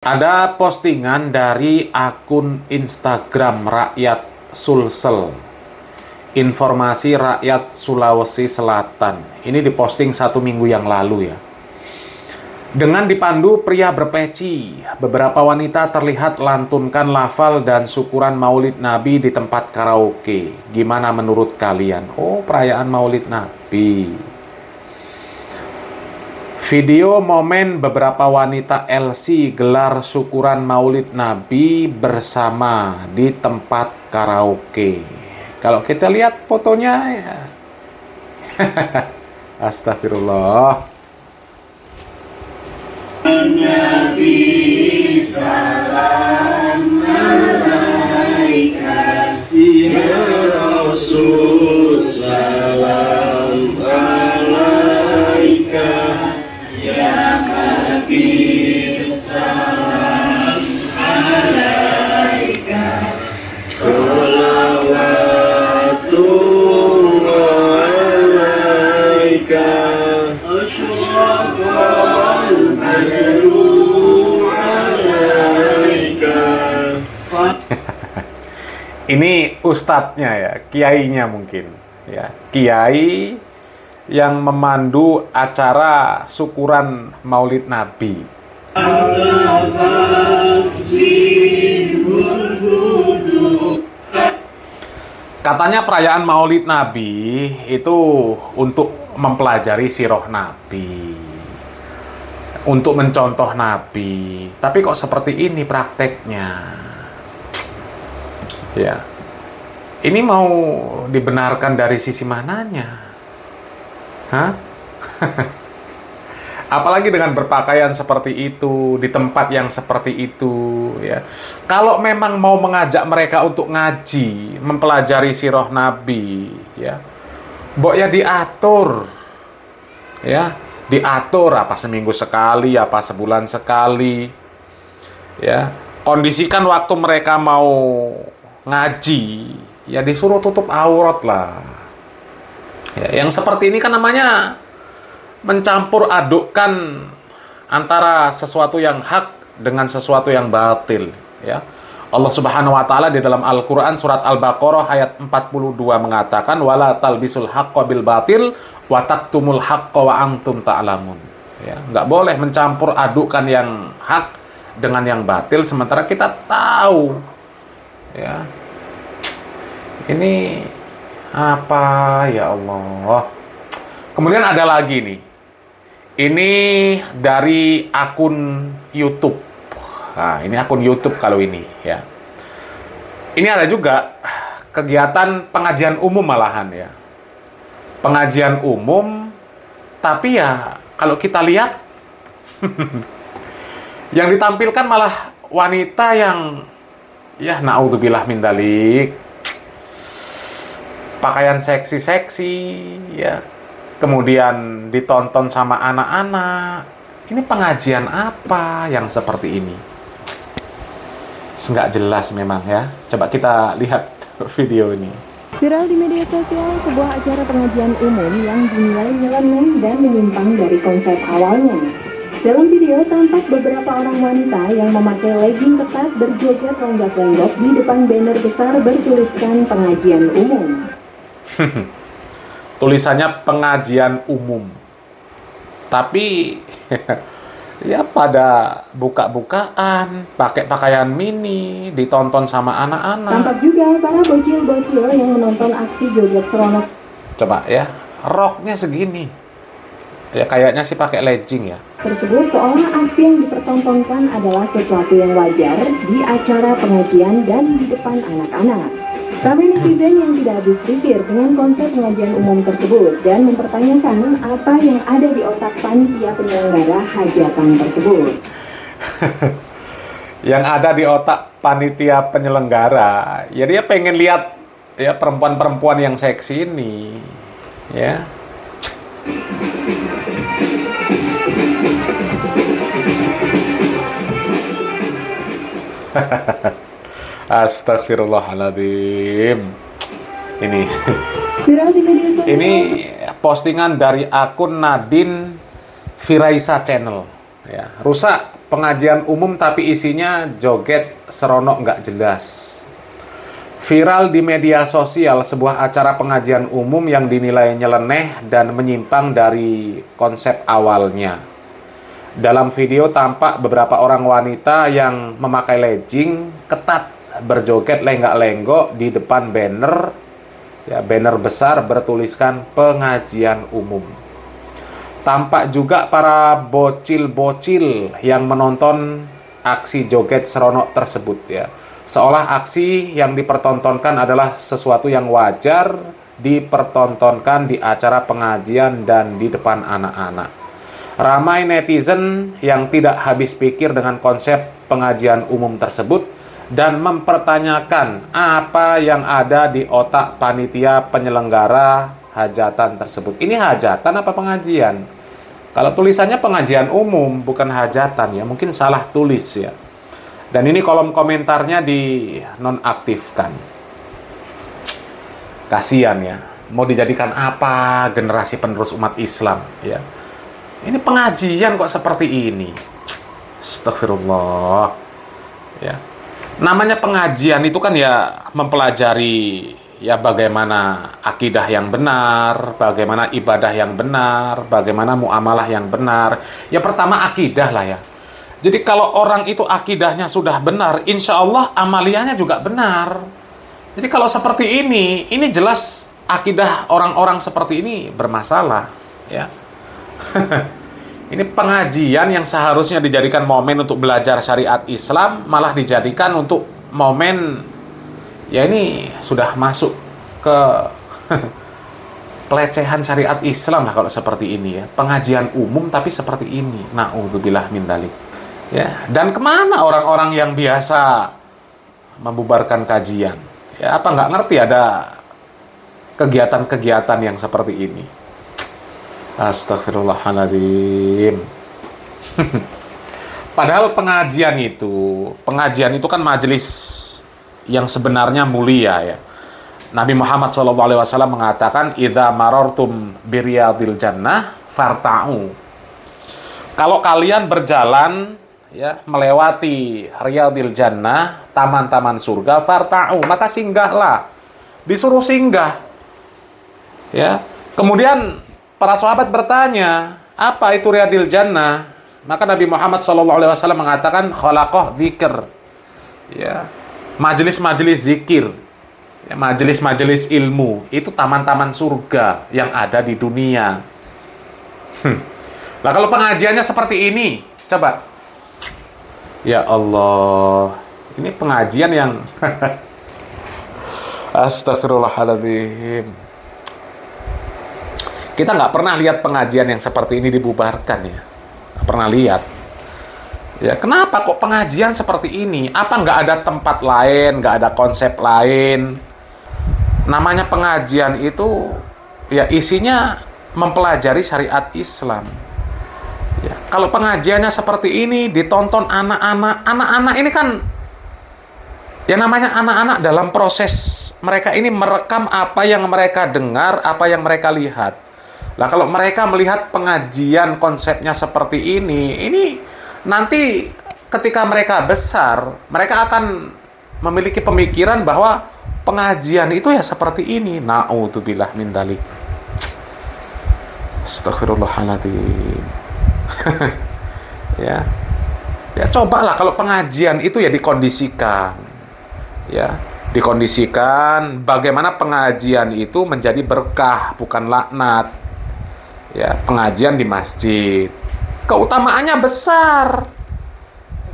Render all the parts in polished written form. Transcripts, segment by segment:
Ada postingan dari akun Instagram Rakyat Sulsel, informasi rakyat Sulawesi Selatan. Ini diposting 1 minggu yang lalu ya. Dengan dipandu pria berpeci, beberapa wanita terlihat lantunkan lafal dan syukuran Maulid Nabi di tempat karaoke. Gimana menurut kalian? Oh, perayaan Maulid Nabi. Video momen beberapa wanita LC gelar syukuran Maulid Nabi bersama di tempat karaoke. Kalau kita lihat fotonya ya. Astagfirullah. Nabi salam alaika, ya Rasul salam alaika, ya Habib salam alaika, salawatullah alaika, asyrafal badru alaika. Ini ustadznya ya, kiainya mungkin ya, kiai yang memandu acara syukuran Maulid Nabi. Katanya perayaan Maulid Nabi itu untuk mempelajari sirah Nabi, untuk mencontoh Nabi. Tapi kok seperti ini prakteknya? Ya, ini mau dibenarkan dari sisi mananya? Hah? Apalagi dengan berpakaian seperti itu, di tempat yang seperti itu, ya. Kalau memang mau mengajak mereka untuk ngaji, mempelajari sirah Nabi, ya, mbok ya diatur, ya, diatur apa seminggu sekali, apa sebulan sekali, ya. Kondisikan waktu mereka mau ngaji, ya disuruh tutup aurat lah. Ya, yang seperti ini kan namanya mencampur adukkan antara sesuatu yang hak dengan sesuatu yang batil, ya. Allah Subhanahu wa taala di dalam Al-Qur'an surat Al-Baqarah ayat 42 mengatakan wala talbisul haqqo bil batil wa taktumul haqqo wa antum ta'lamun. Ya, enggak boleh mencampur adukkan yang hak dengan yang batil sementara kita tahu. Ya. Ini apa ya Allah? Kemudian ada lagi nih. Ini dari akun YouTube. Nah, ini akun YouTube kalau ini ya. Ini ada juga kegiatan pengajian umum malahan ya. Pengajian umum, tapi ya kalau kita lihat yang ditampilkan malah wanita yang ya naudzubillah min dzalik. Pakaian seksi-seksi ya. Kemudian ditonton sama anak-anak. Ini pengajian apa yang seperti ini? Nggak jelas memang ya. Coba kita lihat video ini. Viral di media sosial sebuah acara pengajian umum yang dinilai nyeleneh dan menyimpang dari konsep awalnya. Dalam video tampak beberapa orang wanita yang memakai legging ketat berjoget lenggak-lenggok di depan banner besar bertuliskan pengajian umum. Tulisannya pengajian umum. Tapi ya pada buka-bukaan, pakai pakaian mini, ditonton sama anak-anak. Tampak juga para bocil-bocil yang menonton aksi joget seronok. Coba ya, roknya segini. Ya kayaknya sih pakai legging ya. Tersebut seolah aksi yang dipertontonkan adalah sesuatu yang wajar di acara pengajian dan di depan anak-anak. Ramai netizen yang tidak habis pikir dengan konsep pengajian umum tersebut dan mempertanyakan apa yang ada di otak panitia penyelenggara hajatan tersebut. Yang ada di otak panitia penyelenggara, ya dia pengen lihat ya perempuan-perempuan yang seksi ini, ya. Astagfirullahaladzim. Ini Viral di media sosial. ini postingan dari akun Nadine Firaisa Channel. Ya, rusak pengajian umum tapi isinya joget seronok nggak jelas. Viral di media sosial sebuah acara pengajian umum yang dinilai nyeleneh dan menyimpang dari konsep awalnya. Dalam video tampak beberapa orang wanita yang memakai legging ketat berjoget lenggak-lenggok di depan banner, ya, banner besar bertuliskan pengajian umum. Tampak juga para bocil-bocil yang menonton aksi joget seronok tersebut, ya. Seolah aksi yang dipertontonkan adalah sesuatu yang wajar dipertontonkan di acara pengajian dan di depan anak-anak. Ramai netizen yang tidak habis pikir dengan konsep pengajian umum tersebut dan mempertanyakan apa yang ada di otak panitia penyelenggara hajatan tersebut. Ini hajatan apa pengajian? Kalau tulisannya pengajian umum bukan hajatan, ya mungkin salah tulis, ya. Dan ini kolom komentarnya dinonaktifkan. Kasian, ya. Mau dijadikan apa generasi penerus umat Islam, ya. Ini pengajian kok seperti ini. Astagfirullah. Ya. Namanya pengajian itu kan ya mempelajari ya bagaimana akidah yang benar, bagaimana ibadah yang benar, bagaimana muamalah yang benar. Ya pertama akidah lah, ya. Jadi kalau orang itu akidahnya sudah benar, insya Allah amaliyahnya juga benar. Jadi kalau seperti ini jelas akidah orang-orang seperti ini bermasalah, ya. Ini pengajian yang seharusnya dijadikan momen untuk belajar syariat Islam, malah dijadikan untuk momen, ya ini sudah masuk ke pelecehan syariat Islam lah kalau seperti ini, ya. Pengajian umum tapi seperti ini. Na'udzubillah min dzalik. Ya, dan kemana orang-orang yang biasa membubarkan kajian? Ya, apa nggak ngerti ada kegiatan-kegiatan yang seperti ini? Astagfirullahaladzim. Padahal pengajian itu kan majelis yang sebenarnya mulia, ya. Nabi Muhammad SAW mengatakan, "Idza marartum biriyadil jannah farta'u." Kalau kalian berjalan, ya, melewati riyadil jannah, taman-taman surga, farta'u, maka singgahlah. Disuruh singgah. Ya. Kemudian para sahabat bertanya, apa itu riyadil jannah? Maka Nabi Muhammad SAW mengatakan, khalaqah dzikr. Ya. Majelis-majelis zikir. Ya, majelis-majelis ilmu. Itu taman-taman surga yang ada di dunia. Nah, kalau pengajiannya seperti ini, coba. Ya Allah, ini pengajian yang astagfirullahaladzim. Kita nggak pernah lihat pengajian yang seperti ini dibubarkan, ya. Nggak pernah lihat. Ya, kenapa kok pengajian seperti ini? Apa nggak ada tempat lain, nggak ada konsep lain? Namanya pengajian itu, ya isinya mempelajari syariat Islam. Ya, kalau pengajiannya seperti ini ditonton anak-anak ini kan yang namanya anak-anak dalam proses mereka ini merekam apa yang mereka dengar, apa yang mereka lihat. Nah, kalau mereka melihat pengajian konsepnya seperti ini nanti ketika mereka besar, mereka akan memiliki pemikiran bahwa pengajian itu ya seperti ini. Na'udzubillah min dzalik. Astagfirullahaladzim. Ya, cobalah kalau pengajian itu ya dikondisikan, ya dikondisikan bagaimana pengajian itu menjadi berkah bukan laknat. Ya, pengajian di masjid keutamaannya besar,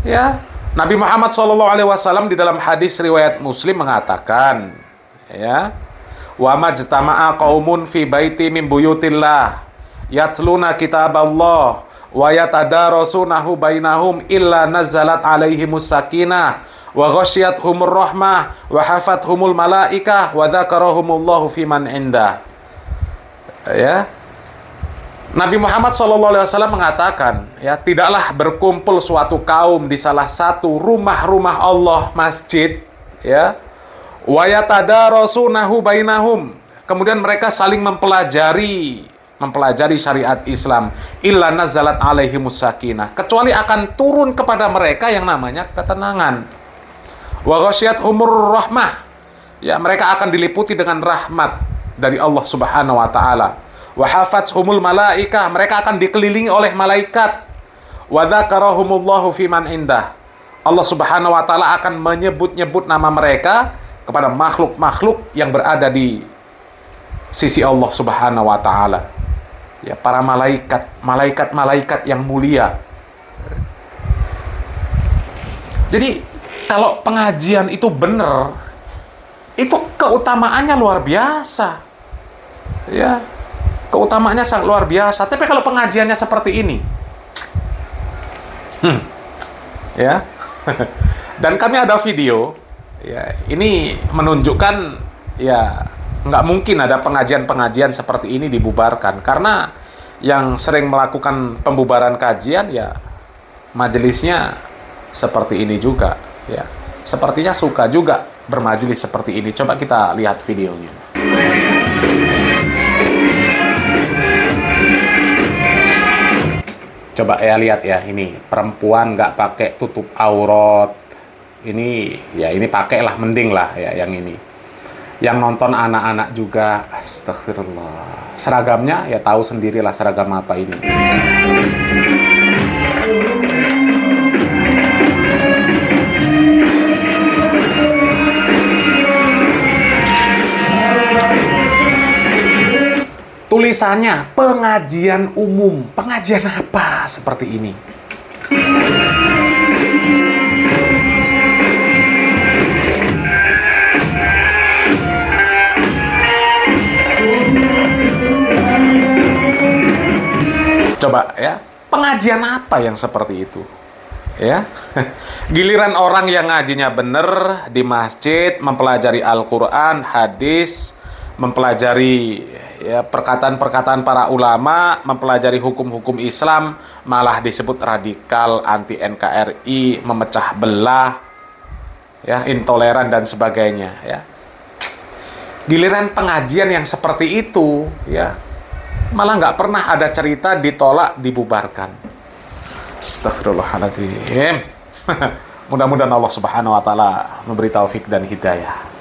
ya. Nabi Muhammad SAW di dalam hadis riwayat Muslim mengatakan, ya, wa majtama'a qaumun fi baiti min buyutillah yatluna kitaballah wa yatadarasunahu bainahum illa nazzalat alaihimus sakinah wa ghasyiyatuhumur rahmah wa hafathumul malaikah wa dzakarahumullahu fiman indah. Ya. Nabi Muhammad SAW mengatakan, ya, tidaklah berkumpul suatu kaum di salah satu rumah-rumah Allah, masjid, ya, wa yatadarasunahu bainahum, kemudian mereka saling mempelajari mempelajari syariat Islam, illa nazalat alaihimus sakinah, kecuali akan turun kepada mereka yang namanya ketenangan. Wa ghasyiyatuhumur rahmah, ya mereka akan diliputi dengan rahmat dari Allah Subhanahu wa taala. Wa hafathumul malaikah, mereka akan dikelilingi oleh malaikat. Wa dzakarahumullahu fiman indah, Allah Subhanahu wa taala akan menyebut-nyebut nama mereka kepada makhluk-makhluk yang berada di sisi Allah Subhanahu wa taala. Ya, para malaikat yang mulia. Jadi kalau pengajian itu benar, itu keutamaannya luar biasa. Ya, keutamaannya sangat luar biasa. Tapi kalau pengajiannya seperti ini, ya, dan kami ada video, ya, ini menunjukkan, ya, nggak mungkin ada pengajian-pengajian seperti ini dibubarkan, karena yang sering melakukan pembubaran kajian, ya, majelisnya seperti ini juga, ya, sepertinya suka juga bermajelis seperti ini. Coba kita lihat videonya. Coba ya lihat ya, ini perempuan nggak pakai tutup aurat, ini ya ini pakailah, mending lah ya yang ini. Yang nonton anak-anak juga, astagfirullah. Seragamnya ya tahu sendirilah seragam apa ini. Tulisannya pengajian umum. Pengajian apa seperti ini? Coba ya, pengajian apa yang seperti itu? Ya, giliran orang yang ngajinya bener di masjid, mempelajari Al-Quran, hadis, mempelajari ya perkataan-perkataan para ulama, mempelajari hukum-hukum Islam, malah disebut radikal, anti NKRI, memecah belah, ya, intoleran dan sebagainya. Ya, giliran pengajian yang seperti itu, ya, malah nggak pernah ada cerita ditolak, dibubarkan. Astagfirullahaladzim. Mudah-mudahan Allah Subhanahu wa taala memberi taufik dan hidayah.